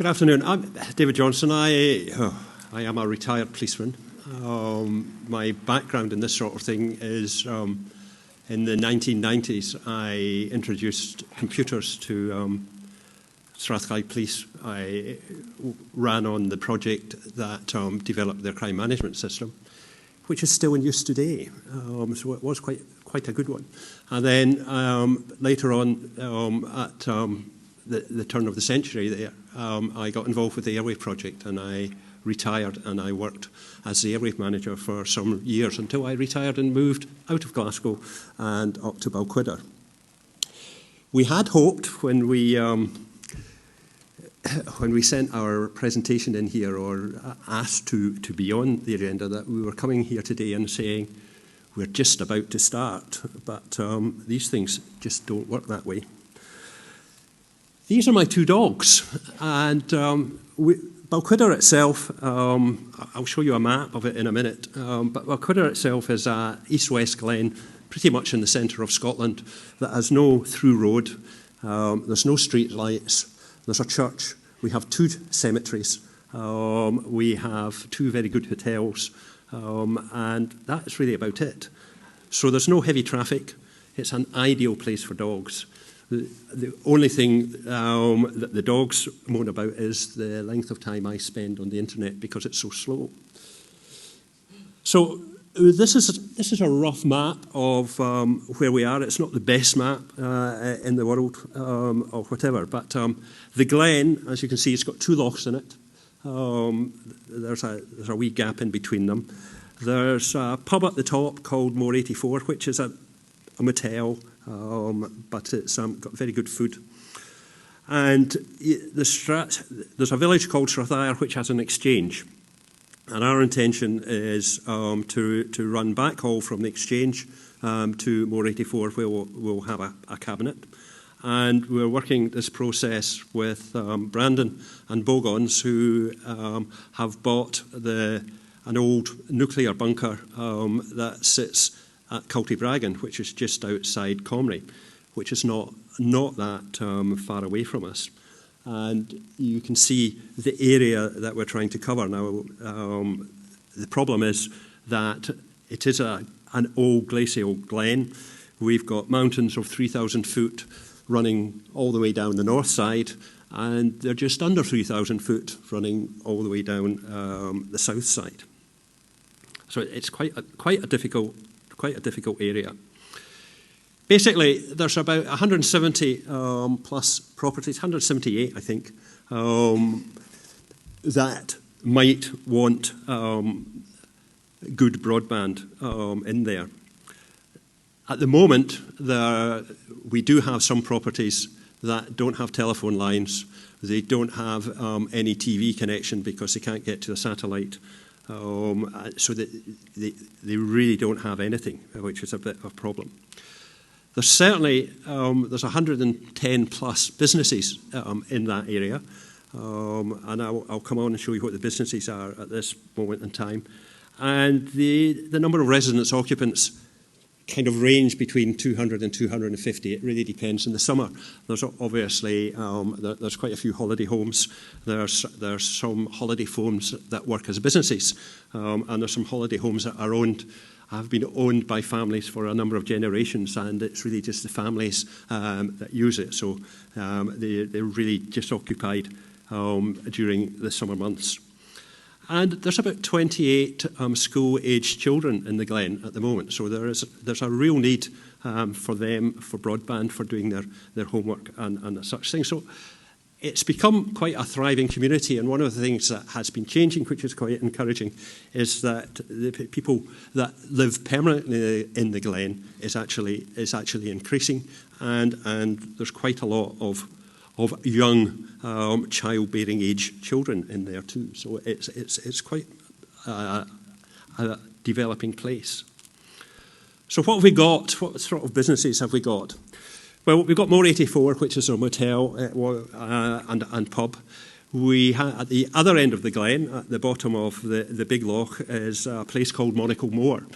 Good afternoon. I'm David Johnston. I am a retired policeman. My background in this sort of thing is in the 1990s. I introduced computers to Strathclyde Police. I ran on the project that developed their crime management system, which is still in use today. So it was quite a good one. And then later on, at the turn of the century there, I got involved with the Airwave project, and I retired, and I worked as the Airwave manager for some years until I retired and moved out of Glasgow and up to Balquhidder. We had hoped when we sent our presentation in here, or asked to be on the agenda, that we were coming here today and saying we're just about to start, but these things just don't work that way. These are my two dogs, and Balquhidder itself, I'll show you a map of it in a minute, but Balquhidder itself is an east-west glen, pretty much in the centre of Scotland, that has no through road, there's no street lights, there's a church, we have two cemeteries, we have two very good hotels, and that's really about it. So there's no heavy traffic. It's an ideal place for dogs. The only thing that the dogs moan about is the length of time I spend on the internet because it's so slow. So this is a rough map of where we are. It's not the best map in the world or whatever, but the glen, as you can see, it's got two lochs in it. There's a wee gap in between them. There's a pub at the top called More 84, which is a motel, but it's got very good food. And there's a village called Strathire which has an exchange. And our intention is to run backhaul from the exchange to More 84, where we'll have a cabinet. And we're working this process with Brandon and Bogons, who have bought an old nuclear bunker that sits at Cultybragan, which is just outside Comrie, which is not that far away from us. And you can see the area that we're trying to cover. Now, the problem is that it is an old glacial glen. We've got mountains of 3,000 foot running all the way down the north side, and they're just under 3,000 foot running all the way down the south side. So it's quite a difficult area. Basically, there's about 170 plus properties, 178, I think, that might want good broadband in there. At the moment, we do have some properties that don't have telephone lines. They don't have any TV connection because they can't get to the satellite. So that they really don't have anything, which is a bit of a problem. There's certainly there's 110 plus businesses in that area, and I'll come on and show you what the businesses are at this moment in time. And the number of residence occupants kind of range between 200 and 250. It really depends. In the summer, there's obviously there's quite a few holiday homes. There's some holiday homes that work as businesses, and there's some holiday homes that have been owned by families for a number of generations, and it's really just the families that use it. So they're really just occupied during the summer months. And there's about 28 school-aged children in the glen at the moment. So there's a real need for them, for broadband, for doing their homework and such things. So it's become quite a thriving community. And one of the things that has been changing, which is quite encouraging, is that the people that live permanently in the glen is actually increasing. And there's quite a lot of young childbearing age children in there too. So it's quite a developing place. So what have we got? What sort of businesses have we got? Well, we've got More 84, which is a motel and pub. We at the other end of the glen, at the bottom of the big loch, is a place called Monaco Moor.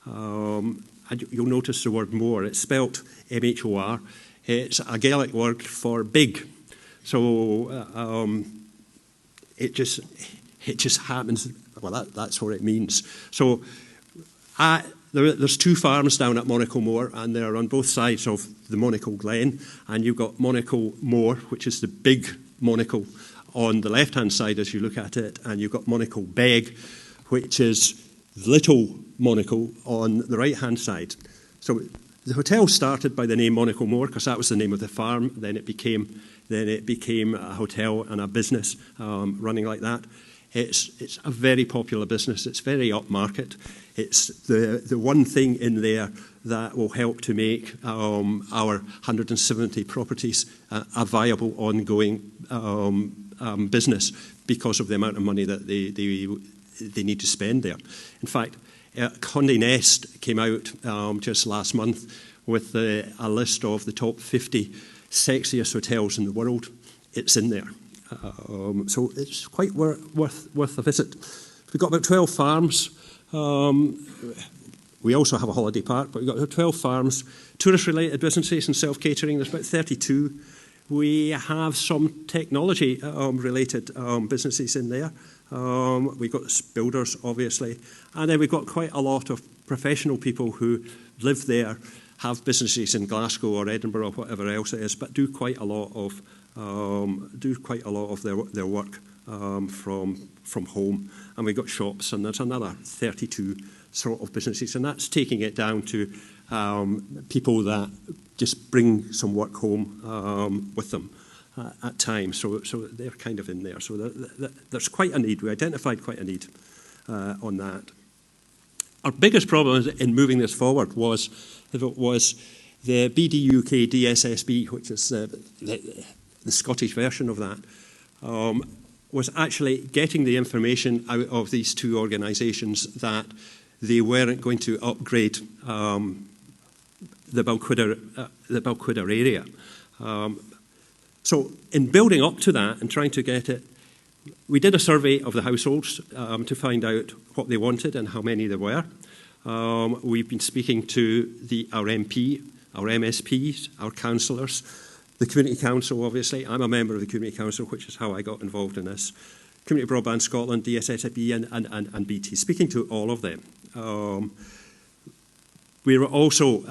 And you'll notice the word more. It's spelt M-H-O-R. It's a Gaelic word for big. So it just happens. Well, that's what it means. So there's 2 farms down at Monaco Moor, and they're on both sides of the Monaco Glen. And you've got Monaco Moor, which is the big Monaco on the left-hand side as you look at it, and you've got Monaco Beg, which is Little Monaco on the right-hand side. So the hotel started by the name Monaco Moor because that was the name of the farm. Then it became a hotel and a business running like that. It's a very popular business. It's very upmarket. It's the one thing in there that will help to make our 170 properties a viable, ongoing business because of the amount of money that they need to spend there. In fact, Condé Nast came out just last month with a list of the top 50 sexiest hotels in the world. It's in there. So it's quite worth a visit. We've got about 12 farms. We also have a holiday park, but we've got 12 farms, tourist-related businesses and self-catering. There's about 32. We have some technology-related businesses in there. We've got builders, obviously. And then we've got quite a lot of professional people who live there, have businesses in Glasgow or Edinburgh or whatever else it is, but do quite a lot of their work from home. And we've got shops, and there's another 32 sort of businesses, and that's taking it down to people that just bring some work home with them at times. So they're kind of in there. So there's quite a need. We identified quite a need on that. Our biggest problem in moving this forward was the BDUK DSSB, which is the Scottish version of that, was actually getting the information out of these 2 organisations that they weren't going to upgrade the Balquhidder area. So in building up to that and trying to get it, we did a survey of the households to find out what they wanted and how many there were. We've been speaking to our MP, our MSPs, our councillors, the Community Council, obviously. I'm a member of the Community Council, which is how I got involved in this. Community Broadband Scotland, DSSB, and BT, speaking to all of them. We were also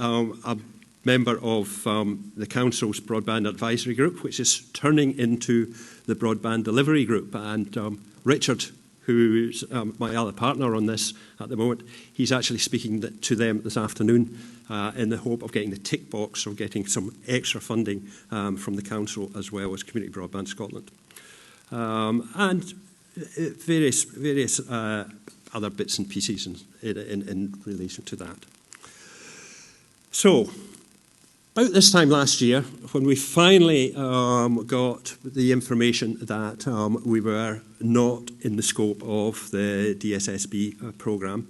a member of the Council's Broadband Advisory Group, which is turning into the Broadband Delivery Group. And Richard, who's my other partner on this at the moment, he's actually speaking to them this afternoon in the hope of getting the tick box of getting some extra funding from the Council as well as Community Broadband Scotland. And various other bits and pieces in relation to that. So, about this time last year, when we finally got the information that we were not in the scope of the DSSB programme,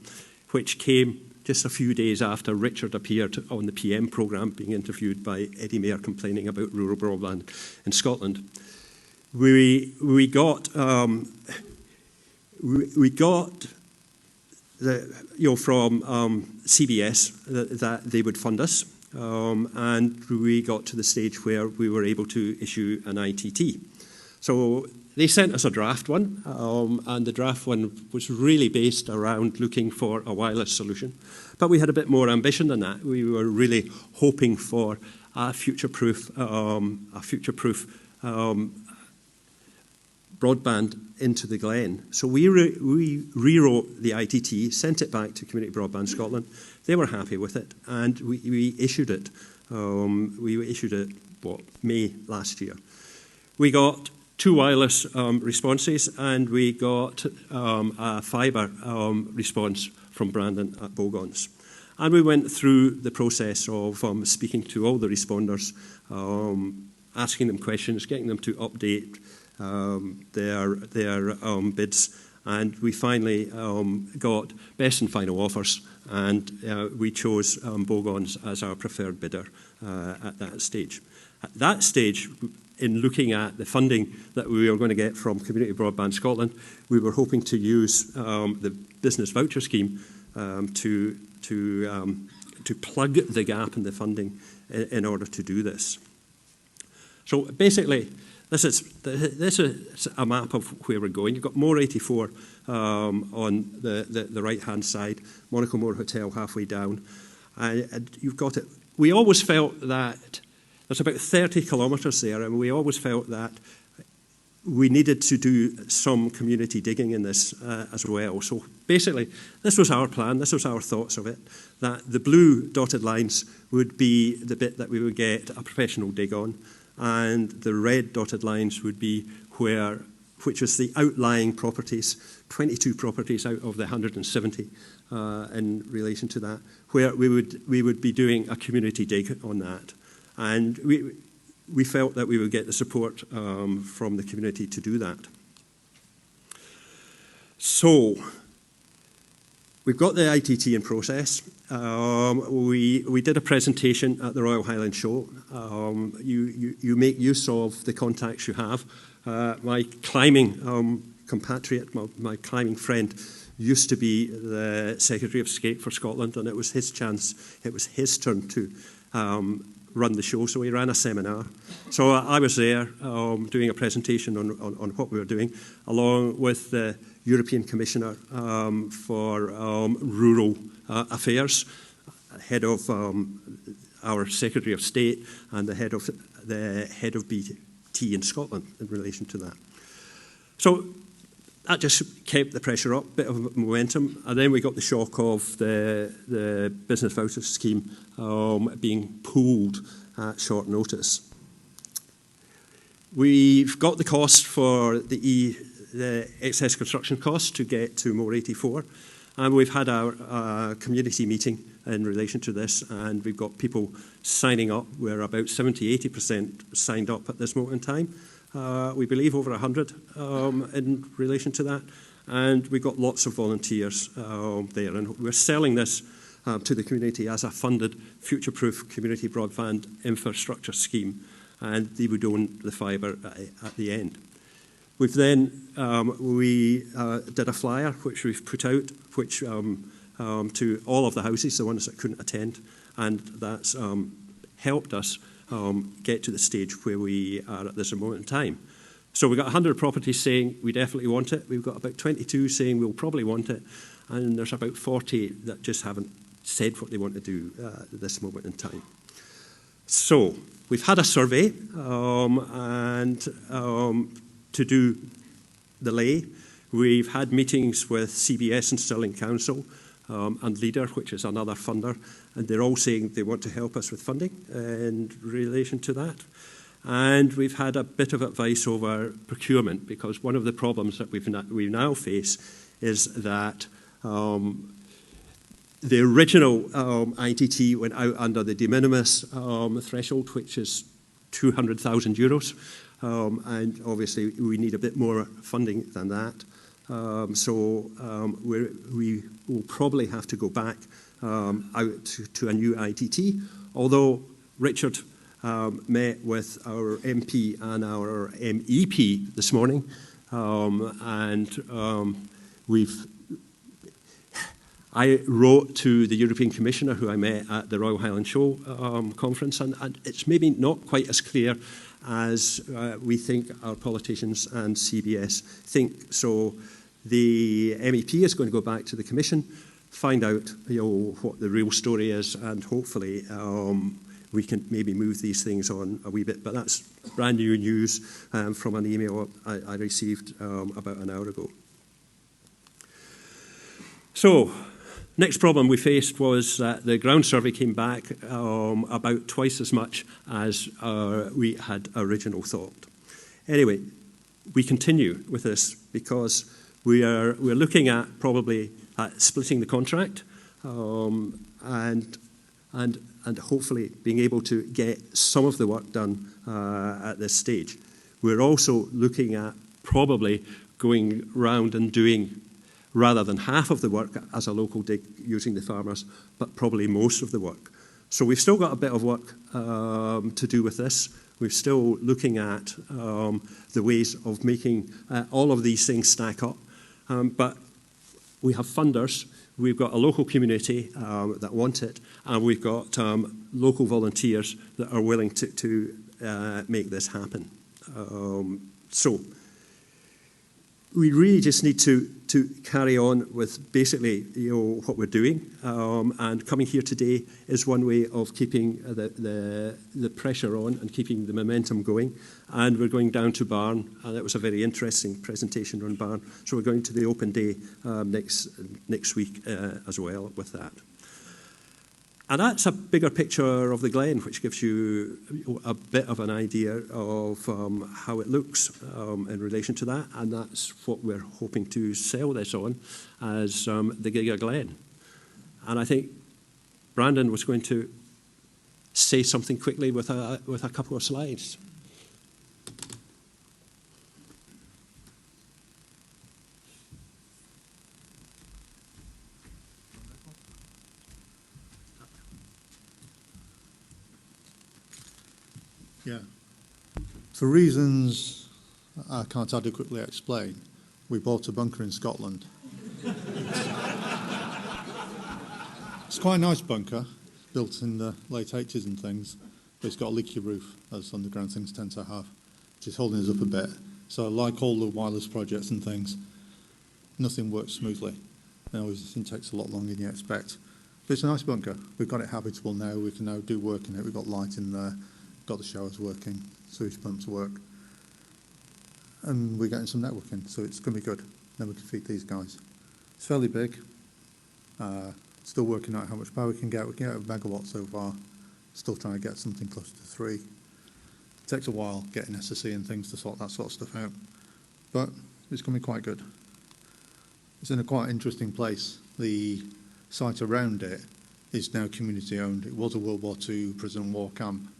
which came just a few days after Richard appeared on the PM programme, being interviewed by Eddie Mair complaining about rural broadband in Scotland, we got from CBS that they would fund us. And we got to the stage where we were able to issue an ITT. So they sent us a draft one, and the draft one was really based around looking for a wireless solution. But we had a bit more ambition than that. We were really hoping for a future-proof broadband into the Glen. So we rewrote the ITT, sent it back to Community Broadband Scotland. They were happy with it, and we issued it. May last year. We got 2 wireless responses, and we got a fibre response from Brandon at Bogons. And we went through the process of speaking to all the responders, asking them questions, getting them to update their bids, and we finally got best and final offers, and we chose Bogons as our preferred bidder at that stage. At that stage, in looking at the funding that we were going to get from Community Broadband Scotland, we were hoping to use the business voucher scheme to plug the gap in the funding in order to do this. So basically, This is a map of where we're going. You've got Moor 84 on the right-hand side, Monaco Moor Hotel halfway down. And you've got it. We always felt that there's about 30 kilometres there, and we always felt that we needed to do some community digging in this as well. So basically, this was our plan, this was our thoughts of it, that the blue dotted lines would be the bit that we would get a professional dig on, and the red dotted lines would be which was the outlying properties, 22 properties out of the 170 in relation to that, where we would be doing a community dig on that. And we felt that we would get the support from the community to do that. So we've got the ITT in process. We did a presentation at the Royal Highland Show. You make use of the contacts you have. My climbing compatriot, my climbing friend, used to be the Secretary of State for Scotland, and it was his chance, it was his turn to run the show, so he ran a seminar. So I was there doing a presentation on what we were doing, along with the European Commissioner for Rural Affairs, head of our Secretary of State, and the head of BT in Scotland in relation to that. So that just kept the pressure up, bit of momentum, and then we got the shock of the business voucher scheme being pulled at short notice. We've got the cost for the excess construction costs to get to Moor 84, and we've had our community meeting in relation to this, and we've got people signing up. We're about 70–80% signed up at this moment in time. We believe over 100 in relation to that, and we've got lots of volunteers there, and we're selling this to the community as a funded future-proof community broadband infrastructure scheme, and they would own the fibre at the end. We've then we did a flyer which we've put out, which to all of the houses, the ones that couldn't attend, and that's helped us get to the stage where we are at this moment in time. So we've got 100 properties saying we definitely want it. We've got about 22 saying we'll probably want it, and there's about 40 that just haven't said what they want to do at this moment in time. So we've had a survey and to do the lay. We've had meetings with CBS and Stirling Council and Leader, which is another funder, and they're all saying they want to help us with funding in relation to that. And we've had a bit of advice over procurement, because one of the problems that we now face is that the original ITT went out under the de minimis threshold, which is €200,000, and obviously we need a bit more funding than that. So we will probably have to go back out to a new ITT, although Richard met with our MP and our MEP this morning, and I wrote to the European Commissioner who I met at the Royal Highland Show conference, and it's maybe not quite as clear as we think our politicians and CBS think. So the MEP is going to go back to the Commission, find out what the real story is, and hopefully we can maybe move these things on a wee bit. But that's brand new news from an email I received about an hour ago. So next problem we faced was that the ground survey came back about twice as much as we had originally thought. Anyway, we continue with this because we're looking at probably splitting the contract and hopefully being able to get some of the work done at this stage. We're also looking at probably going round and doing, rather than half of the work as a local dig using the farmers, but probably most of the work. So we've still got a bit of work to do with this. We're still looking at the ways of making all of these things stack up. But we have funders, we've got a local community that want it, and we've got local volunteers that are willing to make this happen. So we really just need to carry on with basically what we're doing, and coming here today is one way of keeping the pressure on and keeping the momentum going. And we're going down to Barn, and it was a very interesting presentation on Barn. So we're going to the open day next week as well with that. And that's a bigger picture of the Glen, which gives you a bit of an idea of how it looks in relation to that. And that's what we're hoping to sell this on as the Giga Glen. And I think Brandon was going to say something quickly with a couple of slides. Yeah. For reasons I can't adequately explain, we bought a bunker in Scotland. It's quite a nice bunker, built in the late 80s and things, but it's got a leaky roof, as underground things tend to have, which is holding us up a bit. So like all the wireless projects and things, nothing works smoothly. It always takes a lot longer than you expect. But it's a nice bunker. We've got it habitable now. We can now do work in it. We've got light in there. Got the showers working, sewage pumps work, and we're getting some networking, so it's going to be good. Then we can feed these guys. It's fairly big. Still working out how much power we can get. We can get a megawatt so far. Still trying to get something close to 3. It takes a while getting SSE and things to sort that sort of stuff out, but it's going to be quite good. It's in a quite interesting place. The site around it is now community owned. It was a World War II prison war camp.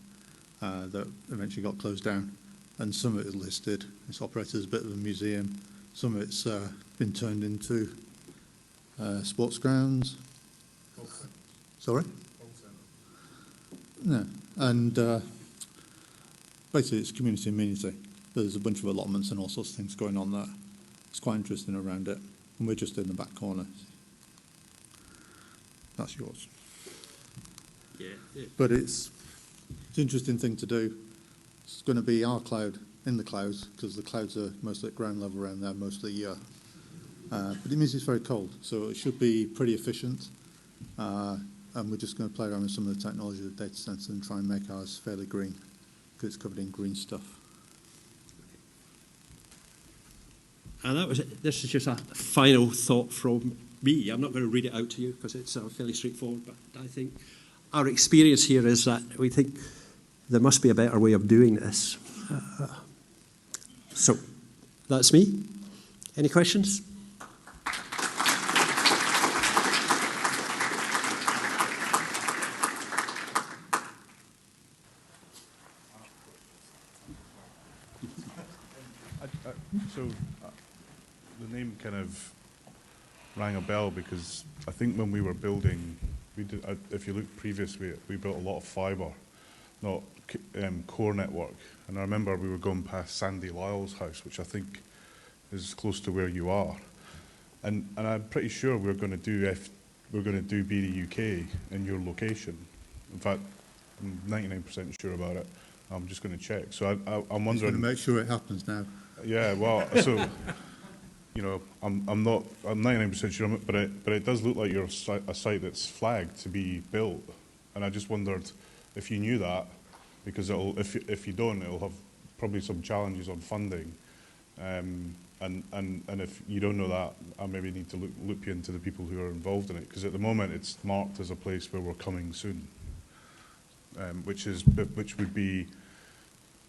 That eventually got closed down, and some of it is listed. It's operated as a bit of a museum. Some of it's been turned into sports grounds. Sorry? No, and basically it's community amenity. There's a bunch of allotments and all sorts of things going on there. It's quite interesting around it, and we're just in the back corner. That's yours. Yeah. But it's an interesting thing to do. It's going to be our cloud in the clouds, because the clouds are mostly at ground level around there most of the year. But it means it's very cold, so it should be pretty efficient. And we're just going to play around with some of the technology of the data centre and try and make ours fairly green, because it's covered in green stuff. And that was it. This is just a final thought from me. I'm not going to read it out to you because it's fairly straightforward, but I think our experience here is that we think there must be a better way of doing this. So that's me. Any questions? The name kind of rang a bell because I think when we were building, we did, if you look previously, we built a lot of fibre, not core network. And I remember we were going past Sandy Lyle's house, which I think is close to where you are. And I'm pretty sure we're going to do BD UK in your location. In fact, I'm 99% sure about it. I'm just going to check. So I'm wondering. Just going to make sure it happens now. Yeah, well, so you know, I'm 99% sure, but it does look like you're a site that's flagged to be built, and I just wondered if you knew that, because if you don't, it'll have probably some challenges on funding, and if you don't know that, I maybe need to loop you into the people who are involved in it, because at the moment it's marked as a place where we're coming soon, which would be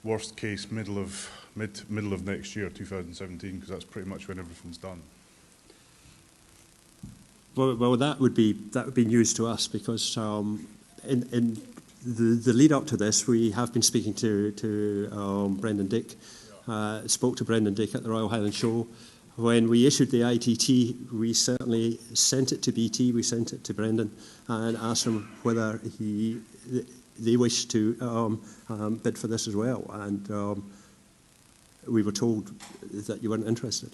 worst case middle of next year, 2017, because that's pretty much when everything's done. Well, that would be news to us, because in the lead up to this, we have been speaking to Brendan Dick. Spoke to Brendan Dick at the Royal Highland Show. When we issued the ITT, we certainly sent it to BT. We sent it to Brendan and asked him whether they wish to bid for this as well, and we were told that you weren't interested.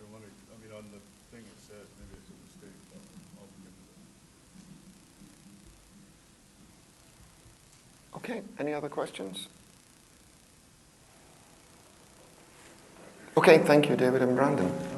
I mean, on the thing it says, maybe it's a mistake, but I'll look into it. Okay, any other questions? Okay, thank you, David and Brandon.